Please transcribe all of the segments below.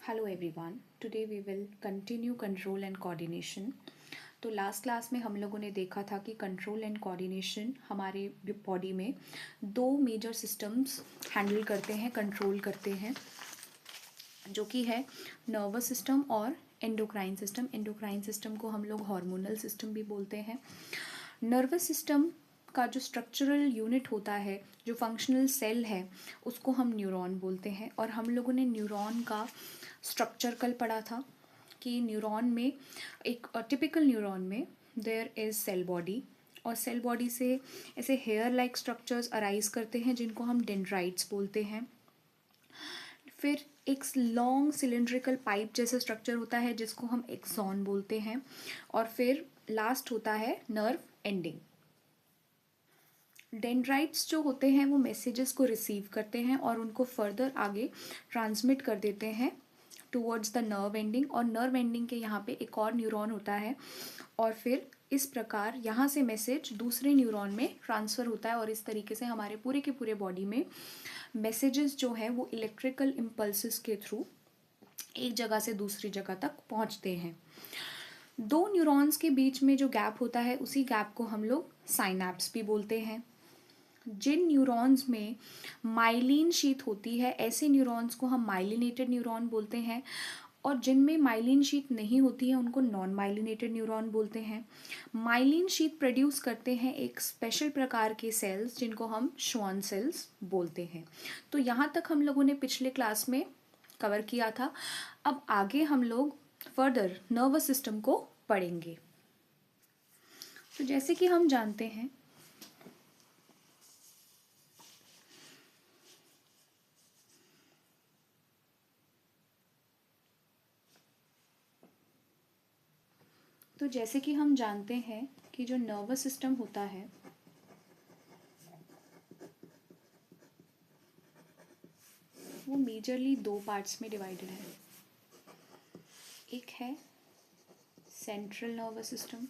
Hello everyone, today we will continue control and coordination. तो last class में हम लोगों ने देखा था कि कंट्रोल एंड कोऑर्डिनेशन हमारे बॉडी में दो मेजर सिस्टम्स हैंडल करते हैं, कंट्रोल करते हैं, जो कि है नर्वस सिस्टम और एंडोक्राइन सिस्टम। एंडोक्राइन सिस्टम को हम लोग हार्मोनल सिस्टम भी बोलते हैं। नर्वस सिस्टम का जो स्ट्रक्चरल यूनिट होता है, जो फंक्शनल सेल है, उसको हम न्यूरॉन बोलते हैं। और हम लोगों ने न्यूरॉन का स्ट्रक्चर कल पढ़ा था कि न्यूरॉन में एक टिपिकल न्यूरॉन में देयर इज सेल बॉडी, और सेल बॉडी से ऐसे हेयर लाइक स्ट्रक्चर्स अराइज करते हैं जिनको हम डेंड्राइट्स बोलते हैं। फिर एक लॉन्ग सिलेंड्रिकल पाइप जैसा स्ट्रक्चर होता है जिसको हम एक्सॉन बोलते हैं। और फिर लास्ट होता है नर्व एंडिंग। डेंड्राइट्स जो होते हैं वो मैसेजेस को रिसीव करते हैं और उनको फर्दर आगे ट्रांसमिट कर देते हैं टूवर्ड्स द नर्व एंडिंग। और नर्व एंडिंग के यहाँ पे एक और न्यूरॉन होता है, और फिर इस प्रकार यहाँ से मैसेज दूसरे न्यूरॉन में ट्रांसफ़र होता है। और इस तरीके से हमारे पूरे के पूरे बॉडी में मैसेजेस जो हैं वो इलेक्ट्रिकल इम्पल्सेस के थ्रू एक जगह से दूसरी जगह तक पहुँचते हैं। दो न्यूरॉन्स के बीच में जो गैप होता है उसी गैप को हम लोग साइनैप्स भी बोलते हैं। जिन न्यूरॉन्स में माइलिन शीथ होती है, ऐसे न्यूरॉन्स को हम माइलिनेटेड न्यूरॉन बोलते हैं। और जिनमें माइलिन शीथ नहीं होती है उनको नॉन माइलिनेटेड न्यूरॉन बोलते हैं। माइलिन शीथ प्रोड्यूस करते हैं एक स्पेशल प्रकार के सेल्स जिनको हम श्वान सेल्स बोलते हैं। तो यहाँ तक हम लोगों ने पिछले क्लास में कवर किया था। अब आगे हम लोग फर्दर नर्वस सिस्टम को पढ़ेंगे। तो जैसे कि हम जानते हैं कि जो नर्वस सिस्टम होता है वो मेजरली दो पार्ट्स में डिवाइडेड है। एक है सेंट्रल नर्वस सिस्टम,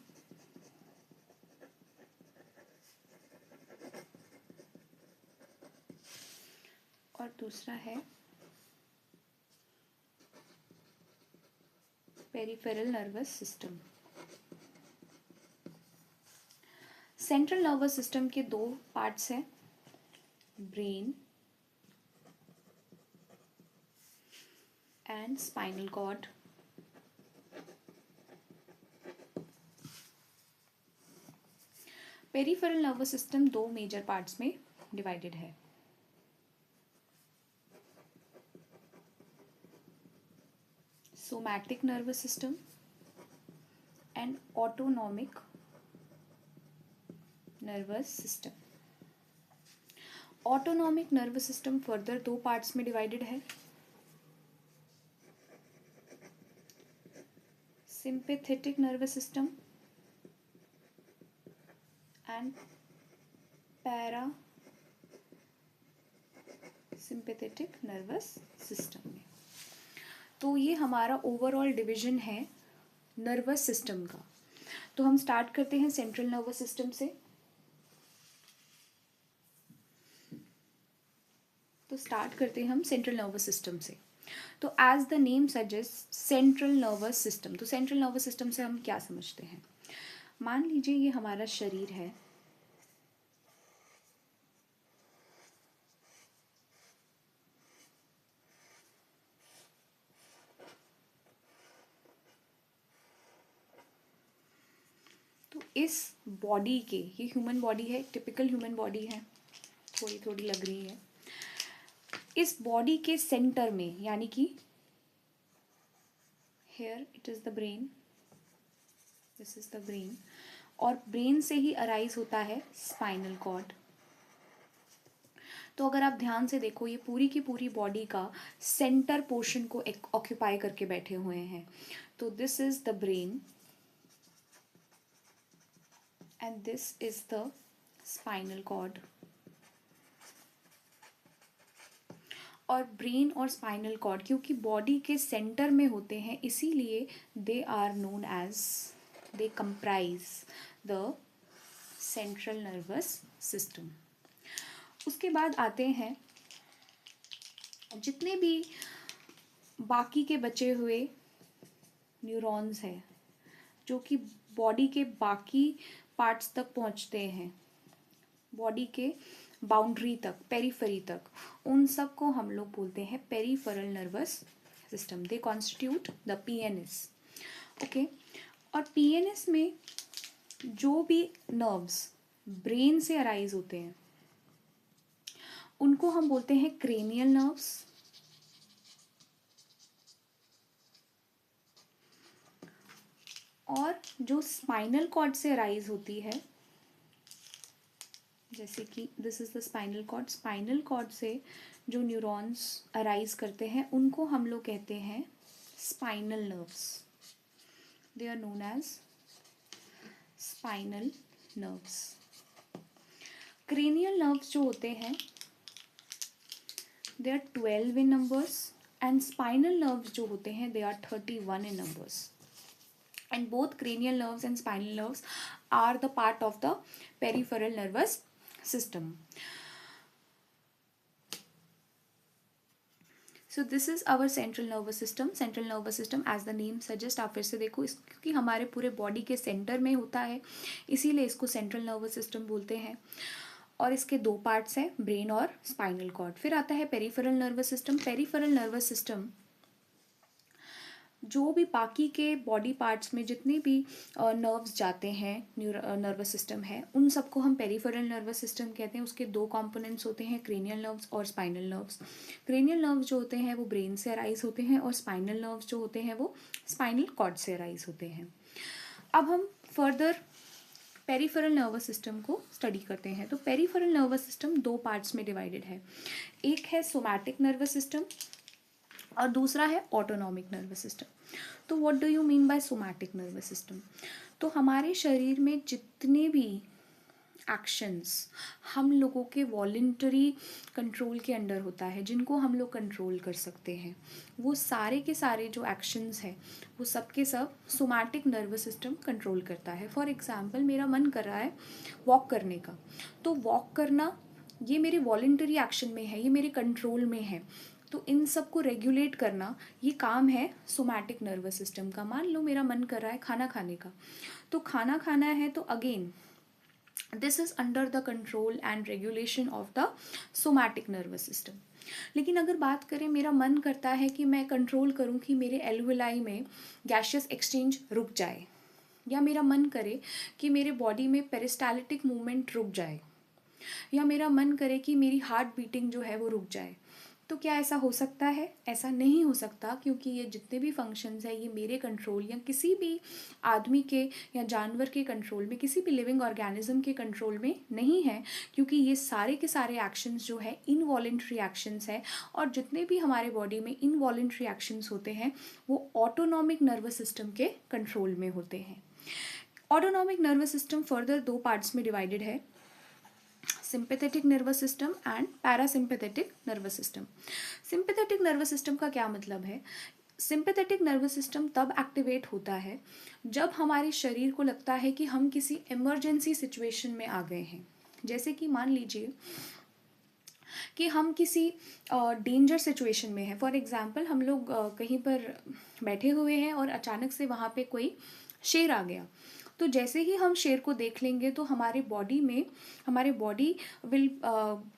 और दूसरा है peripheral nervous system. Central nervous system के दो पार्ट्स हैं, brain and spinal cord. Peripheral nervous system दो मेजर पार्ट्स में डिवाइडेड है। Somatic nervous system and autonomic nervous system. Autonomic nervous system further दो पार्ट्स में डिवाइडेड है, sympathetic nervous system and parasympathetic nervous system में। तो ये हमारा ओवरऑल डिवीजन है नर्वस सिस्टम का। तो हम स्टार्ट करते हैं सेंट्रल नर्वस सिस्टम से। हम सेंट्रल नर्वस सिस्टम से। तो as the name suggest central nervous system. तो सेंट्रल नर्वस सिस्टम से हम क्या समझते हैं? मान लीजिए ये हमारा शरीर है, तो इस बॉडी के, ये ह्यूमन बॉडी है, टिपिकल ह्यूमन बॉडी है, थोड़ी थोड़ी लग रही है। इस बॉडी के सेंटर में, यानी कि here it is the brain, this is the brain, और ब्रेन से ही अराइज होता है स्पाइनल कॉर्ड। तो अगर आप ध्यान से देखो, ये पूरी की पूरी बॉडी का सेंटर पोर्शन को ऑक्यूपाई करके बैठे हुए हैं। तो this is the brain and this is the spinal cord. और ब्रेन और स्पाइनल कॉर्ड क्योंकि बॉडी के सेंटर में होते हैं, इसीलिए they are known as, they comprise the central nervous system. उसके बाद आते हैं जितने भी बाकी के बचे हुए न्यूरॉन्स हैं जो कि बॉडी के बाकी पार्ट्स तक पहुंचते हैं, बॉडी के बाउंड्री तक, पेरीफेरी तक, उन सब को हम लोग बोलते हैं peripheral nervous system. They constitute the PNS. Okay, और पीएनएस में जो भी नर्व्स ब्रेन से अराइज होते हैं उनको हम बोलते हैं क्रेनियल नर्व्स, और जो स्पाइनल कॉर्ड से अराइज होती है, जैसे कि this is the spinal cord, spinal cord से जो न्यूरॉन्स अराइज करते हैं उनको हम लोग कहते हैं spinal nerves. They are known as spinal nerves. Cranial nerves जो होते हैं they are 12 in numbers, and spinal nerves जो होते हैं they are 31 in numbers, and both cranial nerves and spinal nerves are the part of the peripheral nervous system. So this is our central nervous system. Central nervous system as the name suggests, आप फिर से देखो क्योंकि हमारे पूरे body के centre में होता है इसीलिए इसको सेंट्रल नर्वस सिस्टम बोलते हैं, और इसके दो पार्ट्स हैं, ब्रेन और स्पाइनल कॉर्ड। फिर आता है peripheral nervous system. Peripheral nervous system जो भी बाकी के बॉडी पार्ट्स में जितने भी नर्व्स जाते हैं, नर्वस सिस्टम है, उन सबको हम पेरिफेरल नर्वस सिस्टम कहते हैं। उसके दो कंपोनेंट्स होते हैं, क्रेनियल नर्व्स और स्पाइनल नर्व्स। क्रेनियल नर्व्स जो होते हैं वो ब्रेन से अराइज होते हैं, और स्पाइनल नर्व्स जो होते हैं वो स्पाइनल कॉर्ड से अराइज होते हैं। अब हम फर्दर पेरिफेरल नर्वस सिस्टम को स्टडी करते हैं। तो पेरिफेरल नर्वस सिस्टम दो पार्ट्स में डिवाइडेड है, एक है सोमैटिक नर्वस सिस्टम और दूसरा है ऑटोनॉमिक नर्वस सिस्टम। तो what do you mean by somatic nervous system? तो हमारे शरीर में जितने भी एक्शंस हम लोगों के वॉलंटरी कंट्रोल के अंडर होता है, जिनको हम लोग कंट्रोल कर सकते हैं, वो सारे के सारे जो एक्शंस हैं वो सब के सब सोमैटिक नर्वस सिस्टम कंट्रोल करता है। फॉर एग्जांपल, मेरा मन कर रहा है वॉक करने का, तो वॉक करना ये मेरे वॉलंटरी एक्शन में है, ये मेरे कंट्रोल में है। तो इन सब को रेगुलेट करना ये काम है सोमैटिक नर्वस सिस्टम का। मान लो मेरा मन कर रहा है खाना खाने का, तो खाना खाना है, तो again this is under the control and regulation of the somatic nervous system. लेकिन अगर बात करें, मेरा मन करता है कि मैं कंट्रोल करूं कि मेरे एल्वेलाई में गैसियस एक्सचेंज रुक जाए, या मेरा मन करे कि मेरे बॉडी में पेरिस्टाल्टिक मूवमेंट रुक जाए, या मेरा मन करे कि मेरी हार्ट बीटिंग जो है वो रुक जाए, तो क्या ऐसा हो सकता है? ऐसा नहीं हो सकता, क्योंकि ये जितने भी फंक्शंस हैं ये मेरे कंट्रोल या किसी भी आदमी के या जानवर के कंट्रोल में, किसी भी लिविंग ऑर्गेनिज्म के कंट्रोल में नहीं है, क्योंकि ये सारे के सारे एक्शंस जो है इनवॉलेंट्री एक्शंस है, और जितने भी हमारे बॉडी में इनवॉलेंट्री एक्शंस होते हैं वो ऑटोनॉमिक नर्वस सिस्टम के कंट्रोल में होते हैं। ऑटोनॉमिक नर्वस सिस्टम फर्दर दो पार्ट्स में डिवाइडेड है, sympathetic nervous system and parasympathetic nervous system. Sympathetic nervous system का क्या मतलब है? सिंपैथेटिक नर्वस सिस्टम तब एक्टिवेट होता है जब हमारे शरीर को लगता है कि हम किसी इमरजेंसी सिचुएशन में आ गए हैं। जैसे कि मान लीजिए कि हम किसी डेंजर सिचुएशन में हैं। फॉर एग्जांपल, हम लोग कहीं पर बैठे हुए हैं और अचानक से वहाँ पे कोई शेर आ गया, तो जैसे ही हम शेर को देख लेंगे तो हमारे body will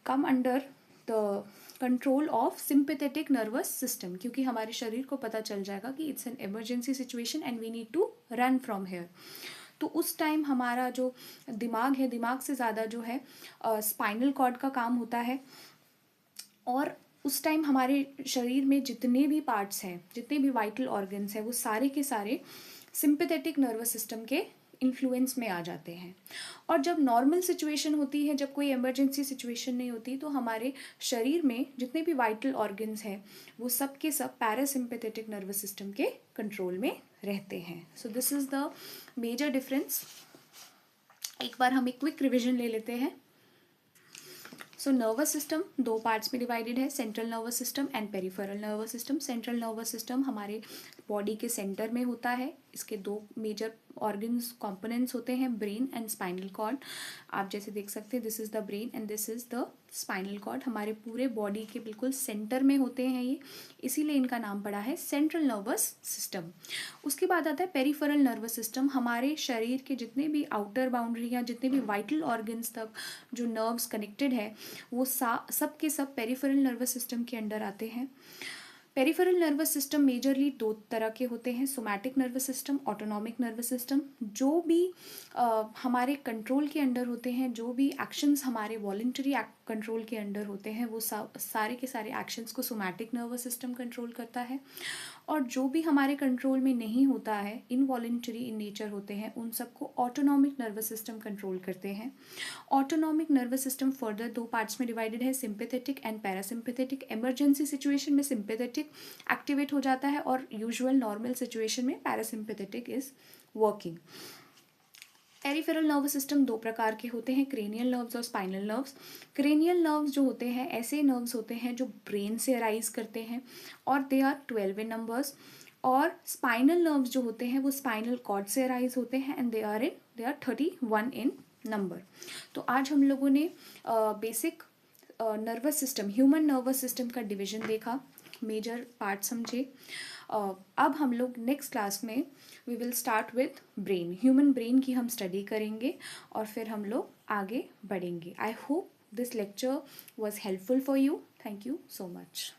come under the control of sympathetic nervous system, क्योंकि हमारे शरीर को पता चल जाएगा कि it's an emergency situation and we need to run from here. तो उस टाइम हमारा जो दिमाग है, दिमाग से ज़्यादा जो है स्पाइनल कॉर्ड का काम होता है, और उस टाइम हमारे शरीर में जितने भी पार्ट्स हैं, जितने भी वाइटल ऑर्गन्स हैं, वो सारे के सारे सिंपैथेटिक नर्वस सिस्टम के इन्फ्लुएंस में आ जाते हैं। और जब नॉर्मल सिचुएशन होती है, जब कोई इमरजेंसी सिचुएशन नहीं होती, तो हमारे शरीर में जितने भी वाइटल ऑर्गन्स हैं वो सब के सब पैरासिम्पैथेटिक नर्वस सिस्टम के कंट्रोल में रहते हैं। So this is the major difference. एक बार हम एक क्विक रिविजन ले लेते हैं। सो नर्वस सिस्टम दो पार्ट्स में डिवाइडेड है, central nervous system and peripheral nervous system. Central nervous system हमारे बॉडी के सेंटर में होता है। इसके दो मेजर ऑर्गन्स कंपोनेंट्स होते हैं ब्रेन एंड स्पाइनल कॉर्ड। आप जैसे देख सकते हैं this is the brain and this is the spinal cord, हमारे पूरे बॉडी के बिल्कुल सेंटर में होते हैं ये, इसीलिए इनका नाम पड़ा है सेंट्रल नर्वस सिस्टम। उसके बाद आता है पेरिफेरल नर्वस सिस्टम, हमारे शरीर के जितने भी आउटर बाउंड्री या जितने भी वाइटल ऑर्गन्स तक जो नर्व्स कनेक्टेड है वो सब के सब पेरिफेरल नर्वस सिस्टम के अंडर आते हैं। पेरिफेरल नर्वस सिस्टम मेजरली दो तरह के होते हैं, somatic nervous system, autonomic nervous system. जो भी हमारे कंट्रोल के अंडर होते हैं, जो भी एक्शंस हमारे वॉलंटरी कंट्रोल के अंडर होते हैं, वो सारे के सारे एक्शंस को सोमैटिक नर्वस सिस्टम कंट्रोल करता है। और जो भी हमारे कंट्रोल में नहीं होता है, इनवॉलंटरी इन नेचर होते हैं, उन सबको ऑटोनॉमिक नर्वस सिस्टम कंट्रोल करते हैं। ऑटोनॉमिक नर्वस सिस्टम फर्दर दो पार्ट्स में डिवाइडेड है, sympathetic and parasympathetic. Emergency situation में सिंपैथेटिक एक्टिवेट हो जाता है और यूजुअल नॉर्मल सिचुएशन में parasympathetic is working. Peripheral nervous system दो प्रकार के होते हैं, क्रेनियल नर्व्स और स्पाइनल नर्व्स। क्रेनियल नर्व्स जो होते हैं ऐसे नर्व्स होते हैं जो ब्रेन से अराइज करते हैं और दे आर 12 इन नंबर्स। और स्पाइनल नर्व्स जो होते हैं वो स्पाइनल कॉर्ड से अराइज होते हैं एंड दे आर 31 इन नंबर। तो आज हम लोगों ने basic nervous system, human nervous system का डिवीजन देखा, मेजर पार्ट समझे। अब हम लोग नेक्स्ट क्लास में we will start with brain, human brain की हम स्टडी करेंगे और फिर हम लोग आगे बढ़ेंगे। I hope this lecture was helpful for you. Thank you so much.